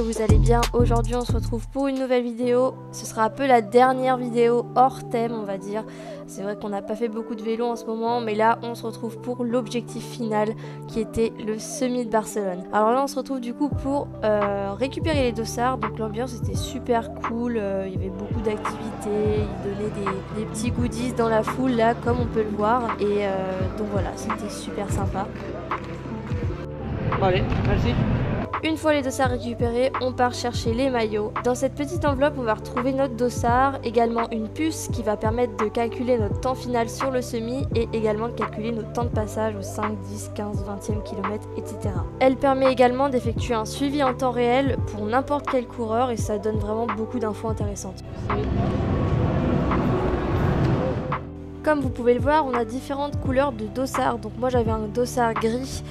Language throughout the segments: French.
que vous allez bien. Aujourd'hui on se retrouve pour une nouvelle vidéo. Ce sera un peu la dernière vidéo hors thème on va dire. C'est vrai qu'on n'a pas fait beaucoup de vélo en ce moment, mais là on se retrouve pour l'objectif final qui était le semi de Barcelone. Alors là on se retrouve du coup pour récupérer les dossards. Donc l'ambiance était super cool, il y avait beaucoup d'activités, ils donnaient des petits goodies dans la foule là comme on peut le voir. Et donc voilà, c'était super sympa. Allez, vas-y. Une fois les dossards récupérés, on part chercher les maillots. Dans cette petite enveloppe, on va retrouver notre dossard, également une puce qui va permettre de calculer notre temps final sur le semi et également de calculer notre temps de passage au 5, 10, 15, 20e kilomètre, etc. Elle permet également d'effectuer un suivi en temps réel pour n'importe quel coureur et ça donne vraiment beaucoup d'infos intéressantes. Comme vous pouvez le voir, on a différentes couleurs de dossards. Donc moi j'avais un dossard gris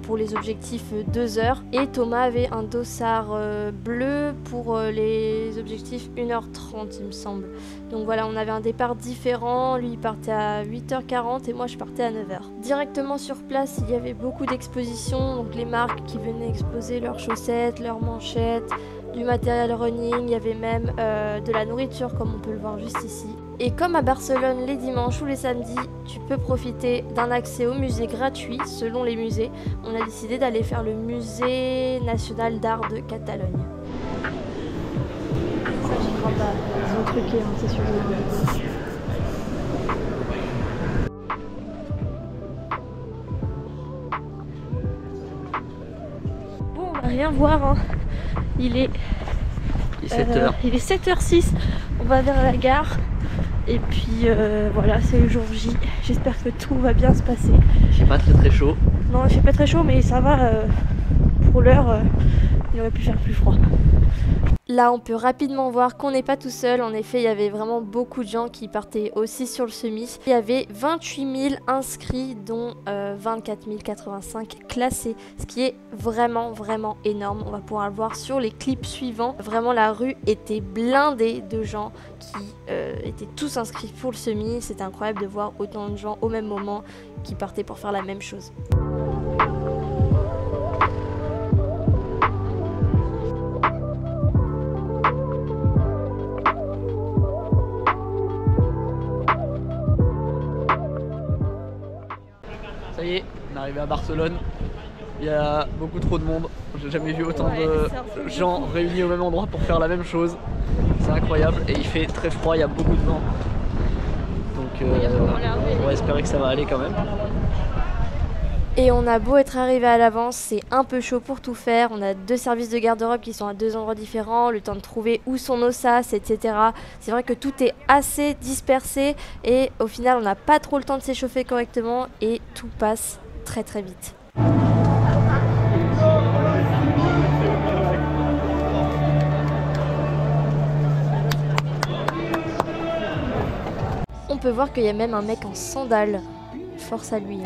pour les objectifs 2 heures et Thomas avait un dossard bleu pour les objectifs 1h30 il me semble. Donc voilà, on avait un départ différent, lui il partait à 8h40 et moi je partais à 9h. Directement sur place, il y avait beaucoup d'expositions, donc les marques qui venaient exposer leurs chaussettes, leurs manchettes, du matériel running, il y avait même de la nourriture comme on peut le voir juste ici. Et comme à Barcelone les dimanches ou les samedis, tu peux profiter d'un accès au musée gratuit selon les musées. On a décidé d'aller faire le musée national d'art de Catalogne. Ça j'y crois pas, ils ont truqué, hein, c'est sûr. Bon, on va rien voir, hein. Il est 7h. Il est 7h06, on va vers la gare. Et puis voilà, c'est le jour J. J'espère que tout va bien se passer. Il fait pas très chaud. Non, il fait pas très chaud, mais ça va. Pour l'heure, il aurait pu faire plus froid. Là, on peut rapidement voir qu'on n'est pas tout seul. En effet, il y avait vraiment beaucoup de gens qui partaient aussi sur le semi. Il y avait 28 000 inscrits, dont 24 085 classés, ce qui est vraiment énorme. On va pouvoir le voir sur les clips suivants. Vraiment, la rue était blindée de gens qui étaient tous inscrits pour le semi. C'était incroyable de voir autant de gens au même moment qui partaient pour faire la même chose. Ça y est, on est arrivé à Barcelone. Il y a beaucoup trop de monde. J'ai jamais vu autant de gens réunis au même endroit pour faire la même chose. C'est incroyable et il fait très froid, il y a beaucoup de vent. Donc on va espérer que ça va aller quand même. Et on a beau être arrivé à l'avance, c'est un peu chaud pour tout faire. On a 2 services de garde-robe qui sont à 2 endroits différents, le temps de trouver où sont nos sas, etc. C'est vrai que tout est assez dispersé et au final on n'a pas trop le temps de s'échauffer correctement et tout passe très vite. On peut voir qu'il y a même un mec en sandales. Force à lui.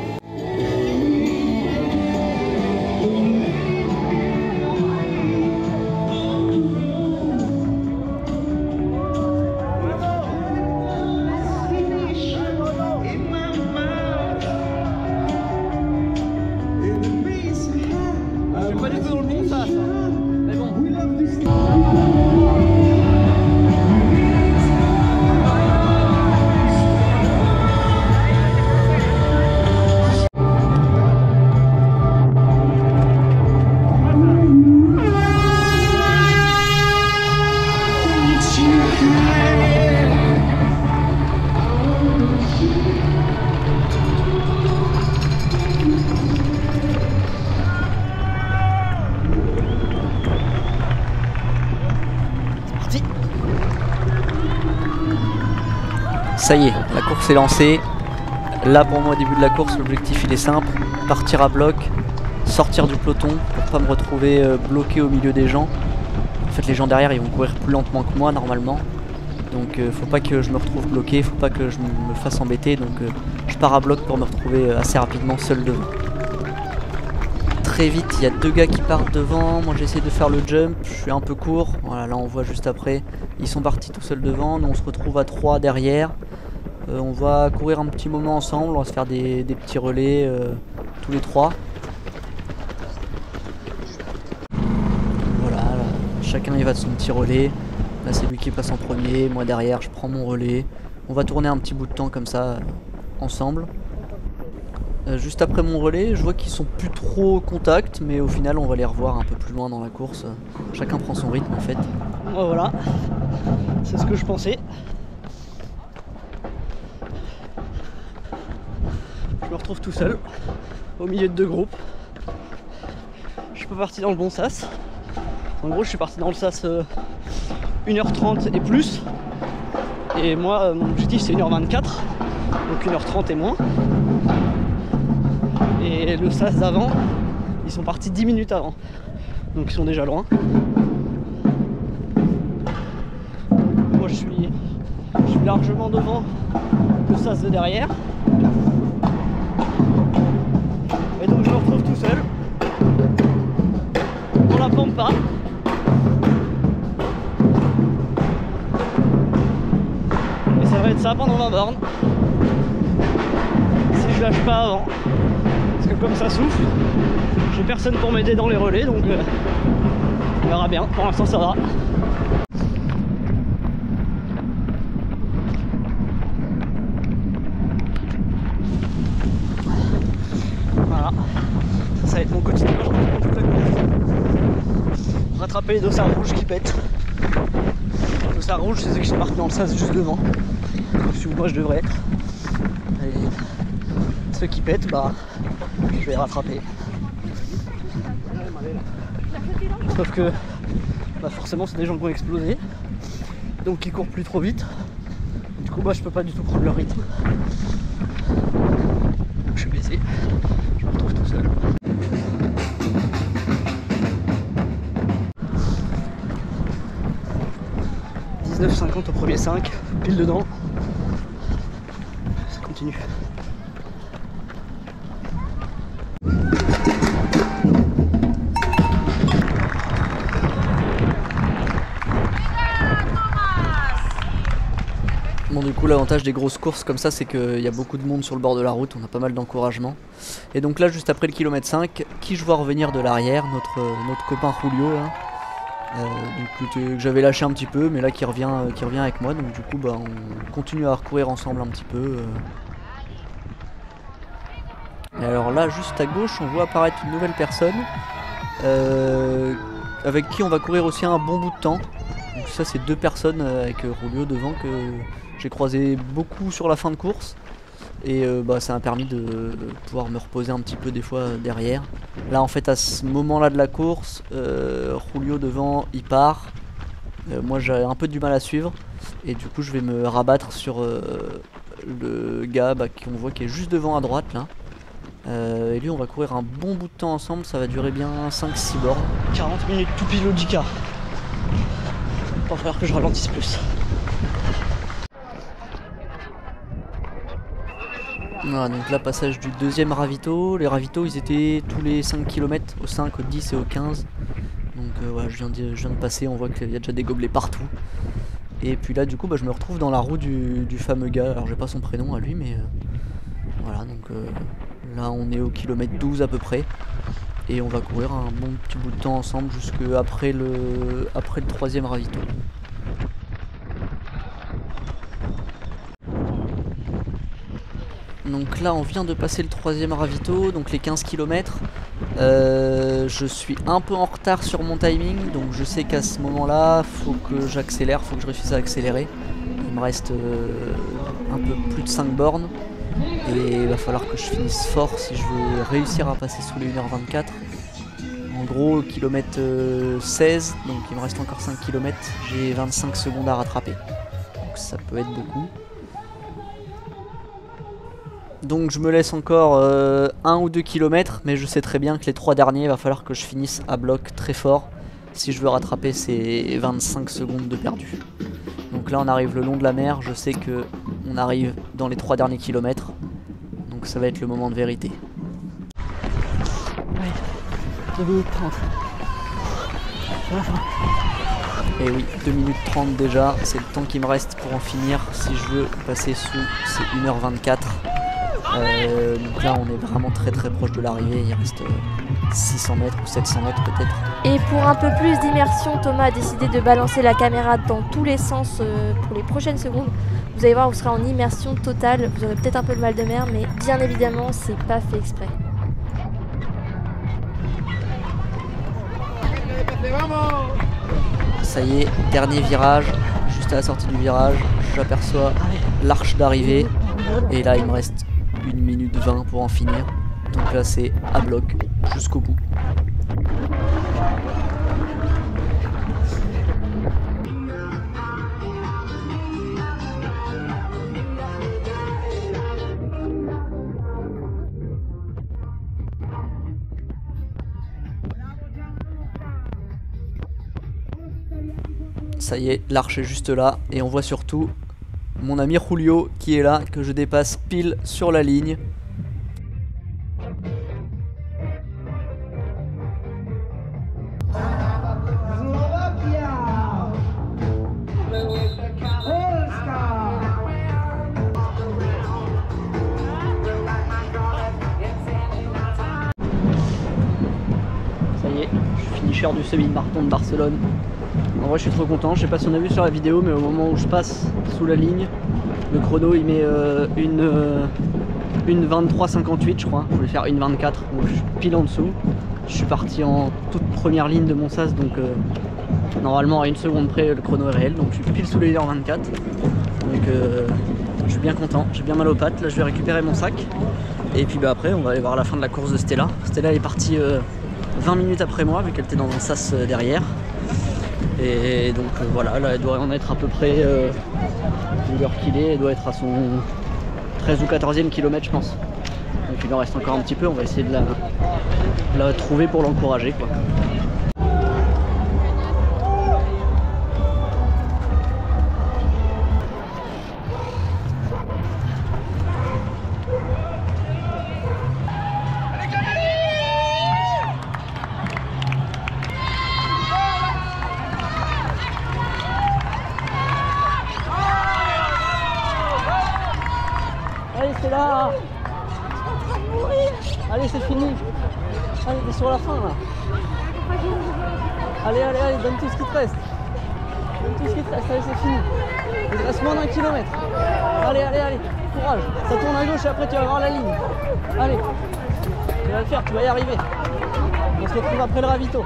Ça y est, la course est lancée. Là pour moi au début de la course, l'objectif il est simple, partir à bloc, sortir du peloton pour pas me retrouver bloqué au milieu des gens. En fait les gens derrière ils vont courir plus lentement que moi normalement. Donc faut pas que je me retrouve bloqué, faut pas que je me fasse embêter. Donc je pars à bloc pour me retrouver assez rapidement seul devant. Très vite, il y a 2 gars qui partent devant, moi j'essaie de faire le jump, je suis un peu court. Voilà, là on voit juste après, ils sont partis tout seuls devant, nous on se retrouve à 3 derrière. On va courir un petit moment ensemble, on va se faire des petits relais tous les 3. Voilà, chacun il va de son petit relais. Là c'est lui qui passe en premier, moi derrière je prends mon relais. On va tourner un petit bout de temps comme ça ensemble. Juste après mon relais, je vois qu'ils sont plus trop au contact, mais au final on va les revoir un peu plus loin dans la course. Chacun prend son rythme en fait. Voilà, c'est ce que je pensais. Je me retrouve tout seul, au milieu de deux groupes. Je suis pas parti dans le bon sas. En gros, je suis parti dans le sas 1h30 et plus. Et moi, mon objectif c'est 1h24, donc 1h30 et moins. Et le sas d'avant, ils sont partis 10 minutes avant. Donc ils sont déjà loin. Moi je suis largement devant le sas de derrière. Et donc je me retrouve tout seul dans la pampa. Et ça va être ça pendant 20 bornes. Si je lâche pas avant. Parce que comme ça souffle, j'ai personne pour m'aider dans les relais, donc on verra bien. Pour l'instant ça va. Voilà, ça va être mon quotidien. Je reprends toute la course. Rattraper les dossards rouges qui pètent. Les dossards rouges, c'est ceux qui sont partis dans le sas juste devant. Celui où moi je devrais être. Et ceux qui pètent, bah je vais les rattraper. Sauf que bah forcément c'est des gens qui ont explosé, donc qui courent plus trop vite. Du coup bah je peux pas du tout prendre leur rythme. Donc je suis baisé, je me retrouve tout seul. « 19,50 au premier 5, pile dedans. Ça continue. Bon, du coup l'avantage des grosses courses comme ça, c'est qu'il y a beaucoup de monde sur le bord de la route, on a pas mal d'encouragement. Et donc là juste après le kilomètre 5, qui je vois revenir de l'arrière, notre copain Julio là. Donc, que j'avais lâché un petit peu, mais là qui revient avec moi, donc du coup bah, on continue à recourir ensemble un petit peu. Et alors là juste à gauche on voit apparaître une nouvelle personne avec qui on va courir aussi un bon bout de temps. Donc ça c'est deux personnes avec Julio devant que j'ai croisé beaucoup sur la fin de course. Et bah, ça m'a permis de pouvoir me reposer un petit peu des fois derrière. Là en fait à ce moment là de la course, Julio devant il part. Moi j'ai un peu du mal à suivre. Et du coup je vais me rabattre sur le gars qu'on voit qui est juste devant à droite là. Et lui on va courir un bon bout de temps ensemble, ça va durer bien 5-6 bornes. 40 minutes tout pile au 10K. Pas falloir que je ralentisse plus. Voilà, donc là passage du deuxième ravito. Les ravitaux ils étaient tous les 5 km, au 5, au 10 et au 15. Donc voilà, je viens de passer, on voit qu'il y a déjà des gobelets partout. Et puis là du coup bah, je me retrouve dans la roue du fameux gars, alors j'ai pas son prénom à lui mais voilà donc là on est au kilomètre 12 à peu près. Et on va courir un bon petit bout de temps ensemble jusque après le troisième ravito. Donc là on vient de passer le troisième ravito, donc les 15 km. Je suis un peu en retard sur mon timing, donc je sais qu'à ce moment là faut que j'accélère, faut que je réussisse à accélérer. Il me reste un peu plus de 5 bornes et il va falloir que je finisse fort si je veux réussir à passer sous les 1h24. En gros kilomètre 16, donc il me reste encore 5 km, j'ai 25 secondes à rattraper, donc ça peut être beaucoup. Donc je me laisse encore 1 ou 2 km, mais je sais très bien que les 3 derniers, il va falloir que je finisse à bloc très fort si je veux rattraper ces 25 secondes de perdu. Donc là on arrive le long de la mer, je sais que on arrive dans les 3 derniers kilomètres, donc ça va être le moment de vérité. Ouais, 2 minutes 30. Et oui, 2 minutes 30 déjà, c'est le temps qui me reste pour en finir si je veux passer sous ces 1h24. Donc là on est vraiment très proche de l'arrivée, il reste 600 mètres ou 700 mètres peut-être. Et pour un peu plus d'immersion, Thomas a décidé de balancer la caméra dans tous les sens pour les prochaines secondes. Vous allez voir, vous serez en immersion totale, vous aurez peut-être un peu de mal de mer, mais bien évidemment c'est pas fait exprès. Ça y est, dernier virage, juste à la sortie du virage, j'aperçois l'arche d'arrivée et là il me reste 1 minute 20 pour en finir. Donc là c'est à bloc jusqu'au bout. Ça y est, l'arche est juste là et on voit surtout mon ami Julio qui est là, que je dépasse pile sur la ligne. Ça y est, je suis finisher du semi-marathon de Barcelone. En vrai je suis trop content, je sais pas si on a vu sur la vidéo mais au moment où je passe sous la ligne, le chrono il met une 23,58 je crois, je voulais faire une 24, donc je suis pile en dessous. Je suis parti en toute première ligne de mon sas donc normalement à 1 seconde près le chrono est réel, donc je suis pile sous les 1,24. Donc je suis bien content, j'ai bien mal aux pattes, là je vais récupérer mon sac et puis bah, après on va aller voir la fin de la course de Stella. Stella est partie 20 minutes après moi vu qu'elle était dans un sas derrière. Et donc voilà, là elle doit en être à peu près, vu l'heure qu'il est, elle doit être à son 13 ou 14e kilomètre je pense. Donc il en reste encore un petit peu, on va essayer de la trouver pour l'encourager quoi. Allez, c'est là. Allez, c'est fini. Allez, t'es sur la fin là. Allez, donne tout ce qui te reste. Donne tout ce qui te reste, allez, c'est fini. Il te reste moins d'1 kilomètre. Allez, courage. Ça tourne à gauche et après tu vas voir la ligne. Allez, tu vas le faire, tu vas y arriver. On se retrouve après le ravito.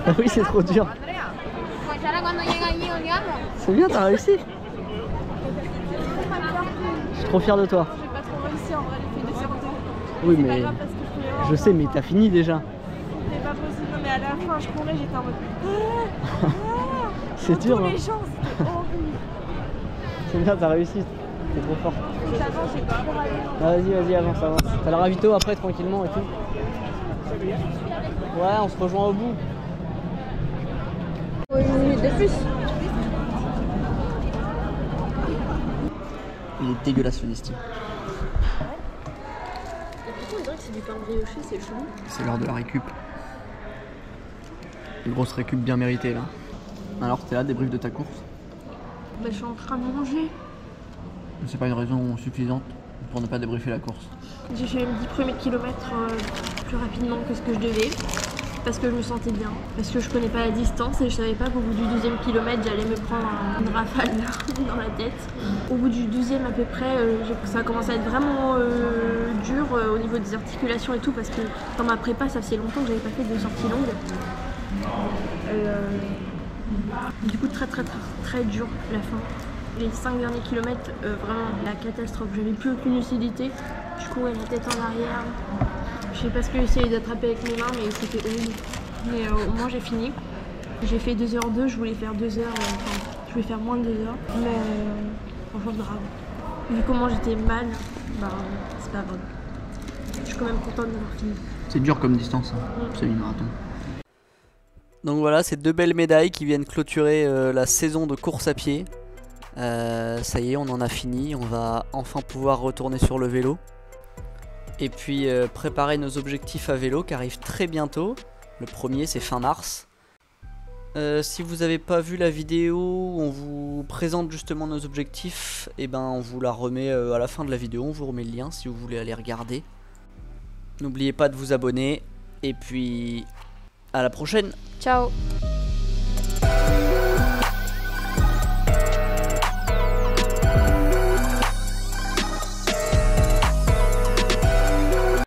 Ah oui, c'est trop dur. C'est bien, t'as réussi. Je suis trop fier de toi. J'ai pas trop réussi en vrai, les filles de 02. Oui, mais je sais, mais t'as fini déjà. C'est pas possible, mais à la fin, je courais, j'étais en mode. C'est dur. Tous Hein. les gens, c'était horrible. C'est bien, t'as réussi. T'es trop fort. J'avance, j'ai pas pour aller. Vas-y, avance. T'as le ravito après tranquillement et tout. Ouais, on se rejoint au bout. Une minute de plus. Il est dégueulasse ce Nesti. Pourquoi on dirait que c'est du pain brioché, c'est chelou. C'est l'heure de la récup. Une grosse récup bien méritée là. Alors t'es là, débrief de ta course. Bah, je suis en train de manger. C'est pas une raison suffisante pour ne pas débriefer la course. J'ai fait les 10 premiers kilomètres plus rapidement que ce que je devais. Parce que je me sentais bien, parce que je connais pas la distance et je savais pas qu'au bout du 12e kilomètre j'allais me prendre une rafale dans la tête. Au bout du 12e à peu près, ça a commencé à être vraiment dur au niveau des articulations et tout parce que dans ma prépa ça faisait longtemps que j'avais pas fait de sorties longues. Du coup très dur la fin. Les 5 derniers kilomètres, vraiment la catastrophe, j'avais plus aucune lucidité, je courais la tête en arrière. Je sais pas ce que j'ai essayé d'attraper avec mes mains, mais c'était horrible. Mais au moins j'ai fini. J'ai fait 2h02, je voulais faire 2h, je voulais faire moins de 2h. Mais franchement grave. Vu comment j'étais mal, bah, c'est pas grave. Je suis quand même contente d'avoir fini. C'est dur comme distance, hein, Mm. semi-marathon. Donc voilà, ces 2 belles médailles qui viennent clôturer la saison de course à pied. Ça y est, on en a fini, on va enfin pouvoir retourner sur le vélo. Et puis préparer nos objectifs à vélo qui arrivent très bientôt. Le premier c'est fin mars. Si vous n'avez pas vu la vidéo où on vous présente justement nos objectifs, et ben on vous la remet à la fin de la vidéo, on vous remet le lien si vous voulez aller regarder. N'oubliez pas de vous abonner et puis à la prochaine. Ciao.